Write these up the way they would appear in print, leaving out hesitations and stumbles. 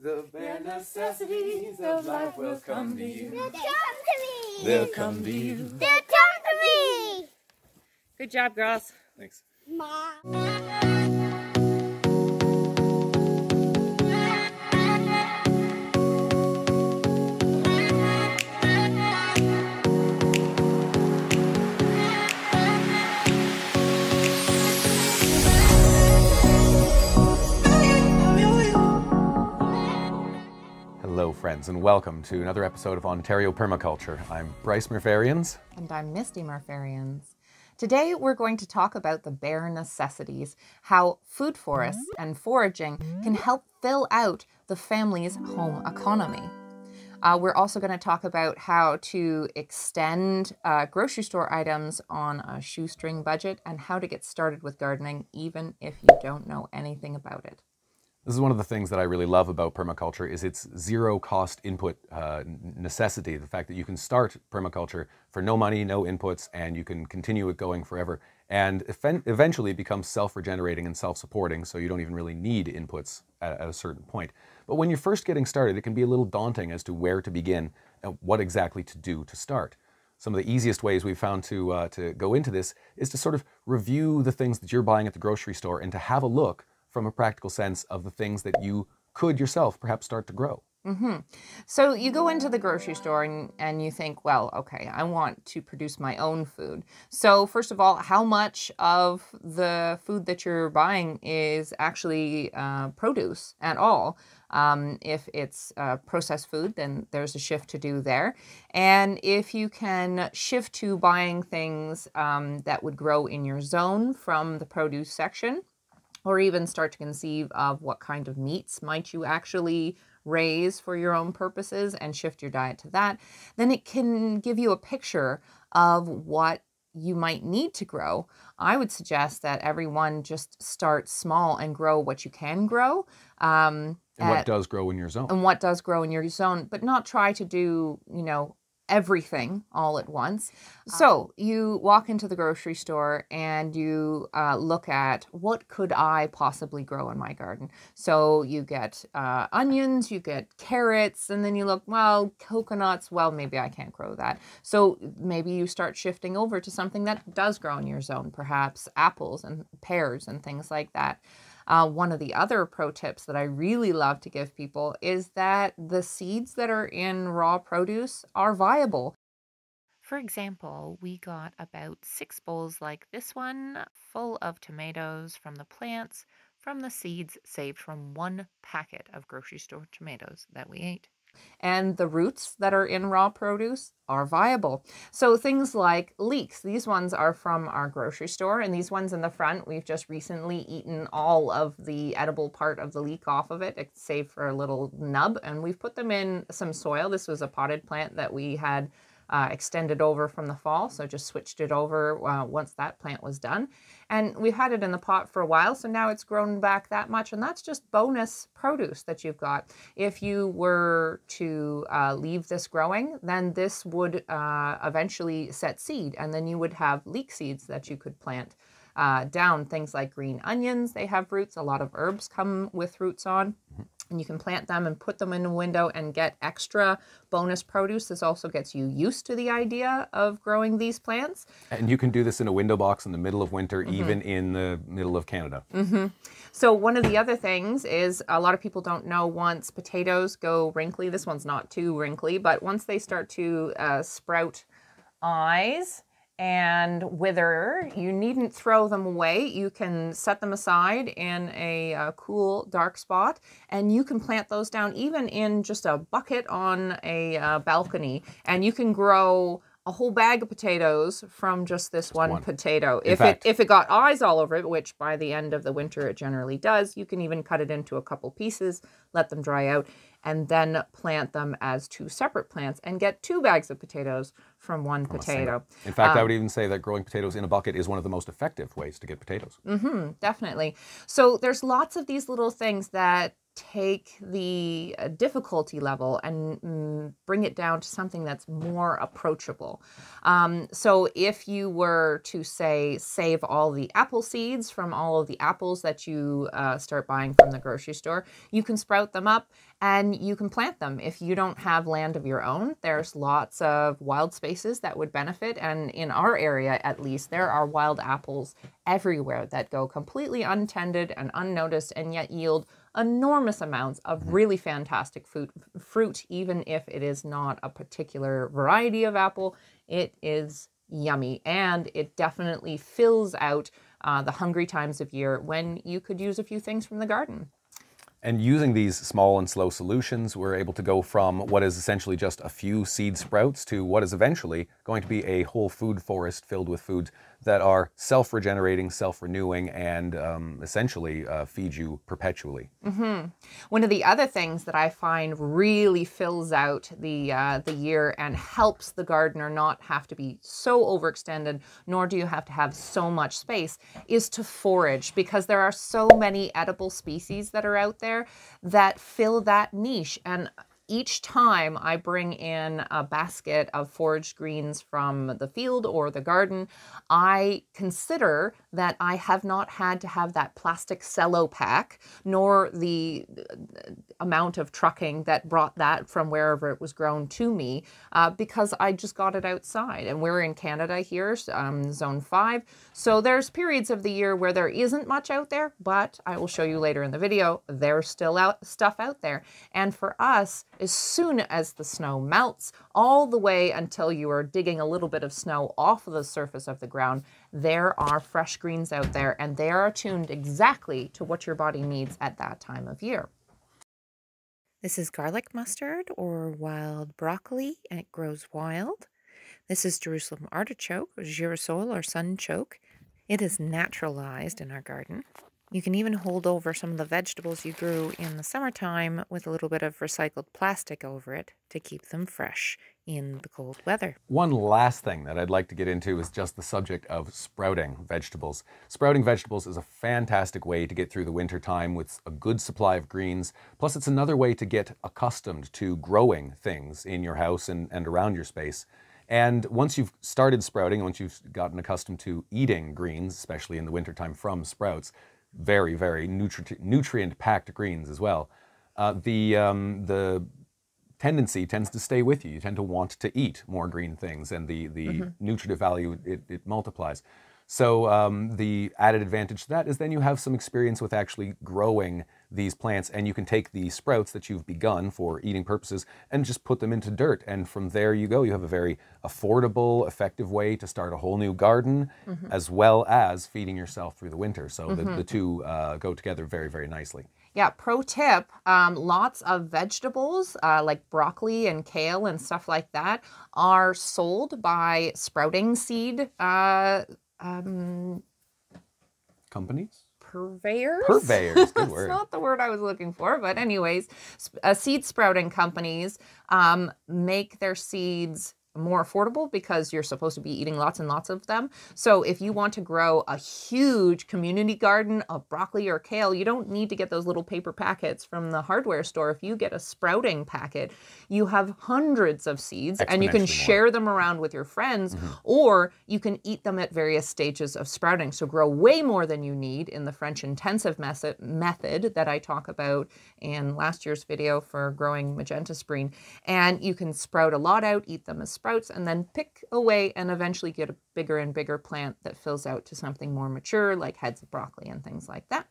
The bare necessities of life will come to you. They'll come to me. They'll come to you. They'll come to me. Good job, girls. Thanks. Mom. Hello friends and welcome to another episode of Ontario Permaculture. I'm Bryce Murph'Ariens. And I'm Misty Murph'Ariens. Today we're going to talk about the bare necessities, how food forests and foraging can help fill out the family's home economy. We're also going to talk about how to extend grocery store items on a shoestring budget and how to get started with gardening even if you don't know anything about it. This is one of the things that I really love about permaculture is its zero cost input necessity. The fact that you can start permaculture for no money, no inputs, and you can continue it going forever and eventually become self-regenerating and self-supporting, so you don't even really need inputs at a certain point. But when you're first getting started, it can be a little daunting as to where to begin and what exactly to do to start. Some of the easiest ways we've found to go into this is to sort of review the things that you're buying at the grocery store and to have a look from a practical sense of the things that you could yourself perhaps start to grow. So you go into the grocery store and you think, well, okay, I want to produce my own food. So first of all, how much of the food that you're buying is actually produce at all? If it's processed food, then there's a shift to do there. And if you can shift to buying things that would grow in your zone from the produce section, or even start to conceive of what kind of meats might you actually raise for your own purposes and shift your diet to that, then it can give you a picture of what you might need to grow. I would suggest that everyone just start small and grow what you can grow. And what does grow in your zone. And what does grow in your zone, but not try to do, everything all at once. So you walk into the grocery store and you look at what could I possibly grow in my garden. So you get onions, you get carrots, and then you look, well, coconuts, well, maybe I can't grow that. So maybe you start shifting over to something that does grow in your zone, perhaps apples and pears and things like that. One of the other pro tips that I really love to give people is that the seeds that are in raw produce are viable. For example, we got about 6 bowls like this one, full of tomatoes from the plants, from the seeds saved from 1 packet of grocery store tomatoes that we ate. And the roots that are in raw produce are viable. So things like leeks, these ones are from our grocery store, and these ones in the front, we've just recently eaten all of the edible part of the leek off of it, save for a little nub, and we've put them in some soil. This was a potted plant that we had extended over from the fall, so just switched it over once that plant was done. And we've had it in the pot for a while, so now it's grown back that much, and that's just bonus produce that you've got. If you were to leave this growing, then this would eventually set seed, and then you would have leek seeds that you could plant down. Things like green onions, they have roots. A lot of herbs come with roots on. And you can plant them and put them in a window and get extra bonus produce. This also gets you used to the idea of growing these plants. And you can do this in a window box in the middle of winter, even in the middle of Canada. So one of the other things is a lot of people don't know once potatoes go wrinkly, this one's not too wrinkly, but once they start to sprout eyes and wither, you needn't throw them away. You can set them aside in a cool, dark spot, and you can plant those down even in just a bucket on a balcony, and you can grow a whole bag of potatoes from just this one potato. If it got eyes all over it, which by the end of the winter it generally does, you can even cut it into a couple pieces, let them dry out, and then plant them as 2 separate plants and get 2 bags of potatoes from one potato. In fact, I would even say that growing potatoes in a bucket is one of the most effective ways to get potatoes. Definitely. So there's lots of these little things that take the difficulty level and bring it down to something that's more approachable. So if you were to say save all the apple seeds from all of the apples that you start buying from the grocery store, you can sprout them up and you can plant them. If you don't have land of your own, there's lots of wild spaces that would benefit. And in our area, at least, there are wild apples everywhere that go completely untended and unnoticed and yet yield enormous amounts of really fantastic fruit, even if it is not a particular variety of apple. It is yummy, and it definitely fills out the hungry times of year when you could use a few things from the garden. And using these small and slow solutions, we're able to go from what is essentially just a few seed sprouts to what is eventually going to be a whole food forest filled with foods that are self-regenerating, self-renewing, and essentially feed you perpetually. One of the other things that I find really fills out the year and helps the gardener not have to be so overextended, nor do you have to have so much space, is to forage, because there are so many edible species that are out there that fill that niche. And each time I bring in a basket of foraged greens from the field or the garden, I consider that I have not had to have that plastic cello pack, nor the amount of trucking that brought that from wherever it was grown to me, because I just got it outside. And we're in Canada here, zone 5. So there's periods of the year where there isn't much out there, but I will show you later in the video, there's still stuff out there. And for us, as soon as the snow melts, all the way until you are digging a little bit of snow off of the surface of the ground, there are fresh greens out there, and they are attuned exactly to what your body needs at that time of year. This is garlic mustard or wild broccoli, and it grows wild. This is Jerusalem artichoke, or girasol or sunchoke. It is naturalized in our garden. You can even hold over some of the vegetables you grew in the summertime with a little bit of recycled plastic over it to keep them fresh in the cold weather. One last thing that I'd like to get into is just the subject of sprouting vegetables. Sprouting vegetables is a fantastic way to get through the winter time with a good supply of greens. Plus, it's another way to get accustomed to growing things in your house and around your space. And once you've started sprouting, once you've gotten accustomed to eating greens, especially in the wintertime from sprouts, very, very nutrient-packed greens as well, the tendency tends to stay with you. You tend to want to eat more green things, and the nutritive value, it multiplies. So the added advantage to that is then you have some experience with actually growing these plants, and you can take the sprouts that you've begun for eating purposes and just put them into dirt. And from there you go. You have a very affordable, effective way to start a whole new garden, as well as feeding yourself through the winter. So the two go together very, very nicely. Yeah, pro tip, lots of vegetables like broccoli and kale and stuff like that are sold by sprouting seed Companies? Purveyors? Purveyors, good word. That's not the word I was looking for, but anyways, seed sprouting companies make their seeds more affordable because you're supposed to be eating lots and lots of them. So if you want to grow a huge community garden of broccoli or kale, you don't need to get those little paper packets from the hardware store. If you get a sprouting packet, you have hundreds of seeds and you can share them around with your friends, or you can eat them at various stages of sprouting. So grow way more than you need in the French intensive method that I talk about in last year's video for growing magenta spreen. And you can sprout a lot out, eat them as sprouts, and then pick away and eventually get a bigger and bigger plant that fills out to something more mature, like heads of broccoli and things like that.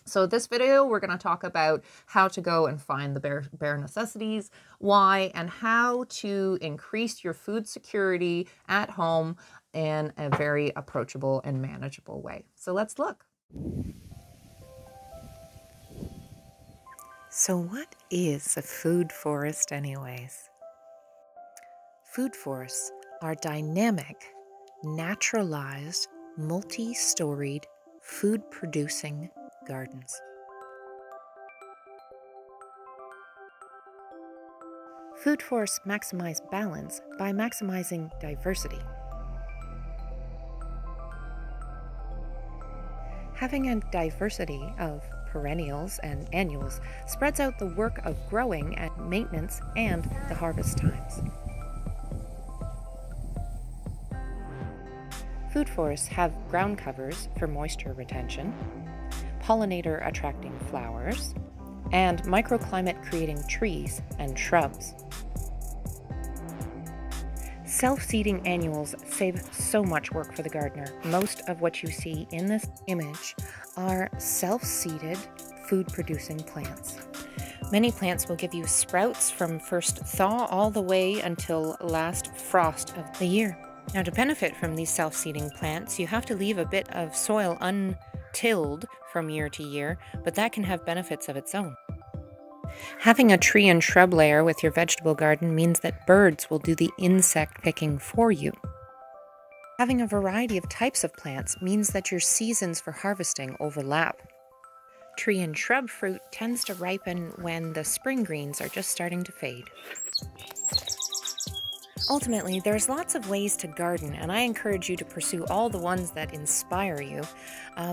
So this video, we're going to talk about how to go and find the bare necessities, why, and how to increase your food security at home in a very approachable and manageable way. So let's look. So what is a food forest anyways? Food forests are dynamic, naturalized, multi-storied, food-producing gardens. Food forests maximize balance by maximizing diversity. Having a diversity of perennials and annuals spreads out the work of growing and maintenance and the harvest times. Food forests have ground covers for moisture retention, pollinator-attracting flowers, and microclimate-creating trees and shrubs. Self-seeding annuals save so much work for the gardener. Most of what you see in this image are self-seeded, food-producing plants. Many plants will give you sprouts from first thaw all the way until last frost of the year. Now, to benefit from these self-seeding plants, you have to leave a bit of soil untilled from year to year, but that can have benefits of its own. Having a tree and shrub layer with your vegetable garden means that birds will do the insect picking for you. Having a variety of types of plants means that your seasons for harvesting overlap. Tree and shrub fruit tends to ripen when the spring greens are just starting to fade. Ultimately, there's lots of ways to garden, and I encourage you to pursue all the ones that inspire you.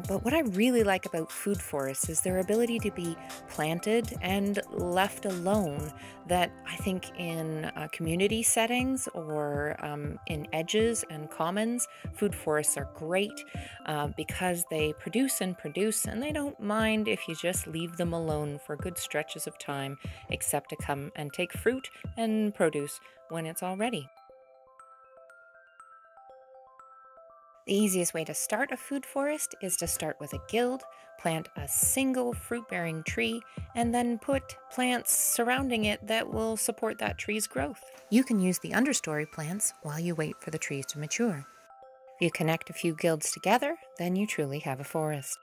But what I really like about food forests is their ability to be planted and left alone, that I think in community settings or in edges and commons, food forests are great because they produce, and they don't mind if you just leave them alone for good stretches of time, except to come and take fruit and produce when it's all ready. The easiest way to start a food forest is to start with a guild, plant a single fruit-bearing tree, and then put plants surrounding it that will support that tree's growth. You can use the understory plants while you wait for the trees to mature. If you connect a few guilds together, then you truly have a forest.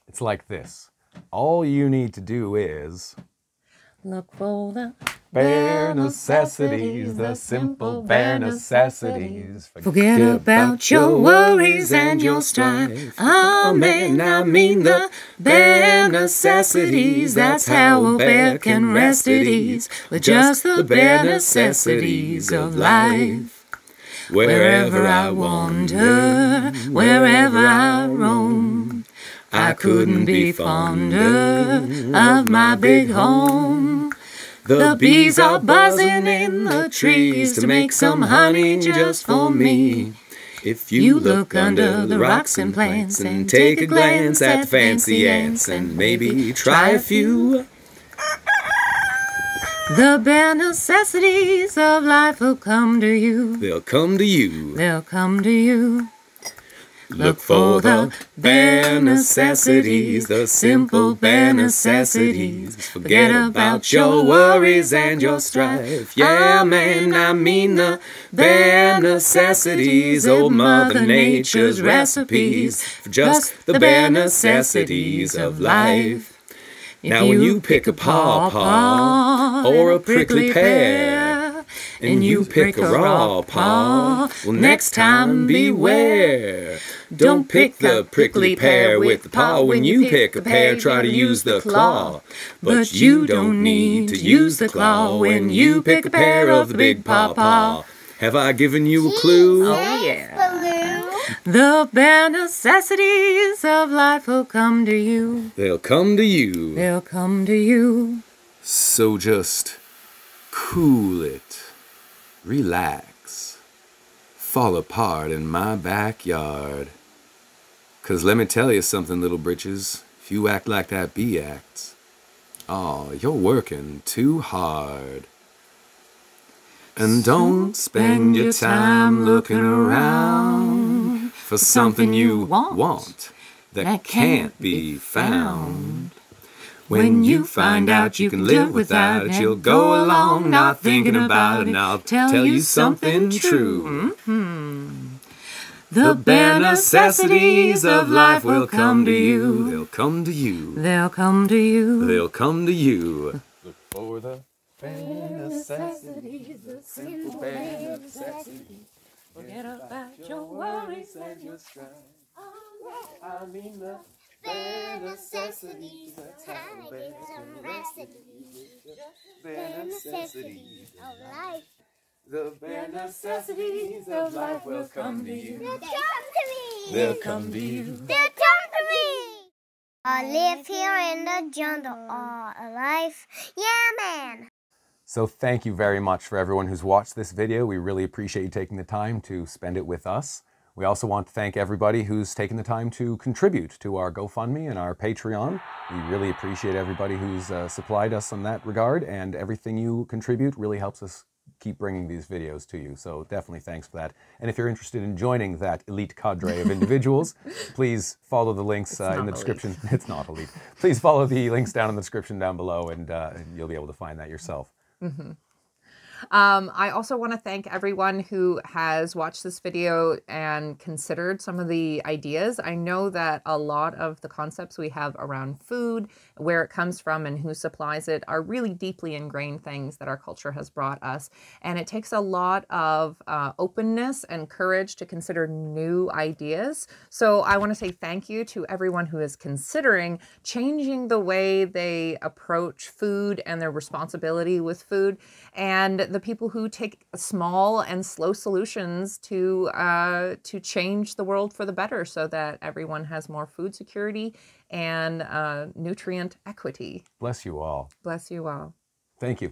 It's like this. All you need to do is Look for the bare necessities, the simple bare necessities. Forget about your worries and your strife. Amen, I mean the bare necessities. That's how a bear can rest at ease with just the bare necessities of life. Wherever I wander, wherever I roam, I couldn't be fonder of my big home. The bees are buzzing in the trees to make some honey just for me. If you look under the rocks and plants and take a glance at the fancy ants and maybe try a few, the bare necessities of life will come to you. they'll come to you. They'll come to you. Look for the bare necessities, the simple bare necessities. Forget about your worries and your strife. Yeah, man, I mean the bare necessities. Old Mother Nature's recipes for just the bare necessities of life. Now when you pick a pawpaw or a prickly pear, and you pick a raw paw, well, next time beware. Don't pick the prickly pear with the paw. When you pick a pear, try to use the claw. But you don't need to use the claw when you pick a pear of the big pawpaw. Have I given you a clue? Oh, yeah. The bare necessities of life will come to you. They'll come to you. They'll come to you. So just cool it. Relax. Fall apart in my backyard. 'Cause let me tell you something, little britches. If you act like that bee acts, oh, you're working too hard. And don't spend your time looking around for something you want that can't be found. When you find out you can live without it, you'll go along not thinking about it. And I'll tell you something true. The bare necessities of life will come to you. They'll come to you. They'll come to you. They'll come to you. Look for the bare necessities, the simple bare necessities. Forget about your worries and your strife. I mean the bare necessities. That's how a bear can rest at ease. Bare necessities of life. The bare necessities of life will come to you. They'll come to me. They'll come to you. They'll come to me. I live here in the jungle all alive. Yeah, man. So thank you very much for everyone who's watched this video. We really appreciate you taking the time to spend it with us. We also want to thank everybody who's taken the time to contribute to our GoFundMe and our Patreon. We really appreciate everybody who's supplied us in that regard, and everything you contribute really helps us keep bringing these videos to you. So definitely thanks for that. And if you're interested in joining that elite cadre of individuals, please follow the links in the description. It's not elite. Please follow the links down in the description down below, and you'll be able to find that yourself. Mm-hmm. I also want to thank everyone who has watched this video and considered some of the ideas. I know that a lot of the concepts we have around food, where it comes from and who supplies it, are really deeply ingrained things that our culture has brought us. And it takes a lot of openness and courage to consider new ideas. So I want to say thank you to everyone who is considering changing the way they approach food and their responsibility with food, and the people who take small and slow solutions to change the world for the better, so that everyone has more food security and nutrient equity. Bless you all. Bless you all. Thank you.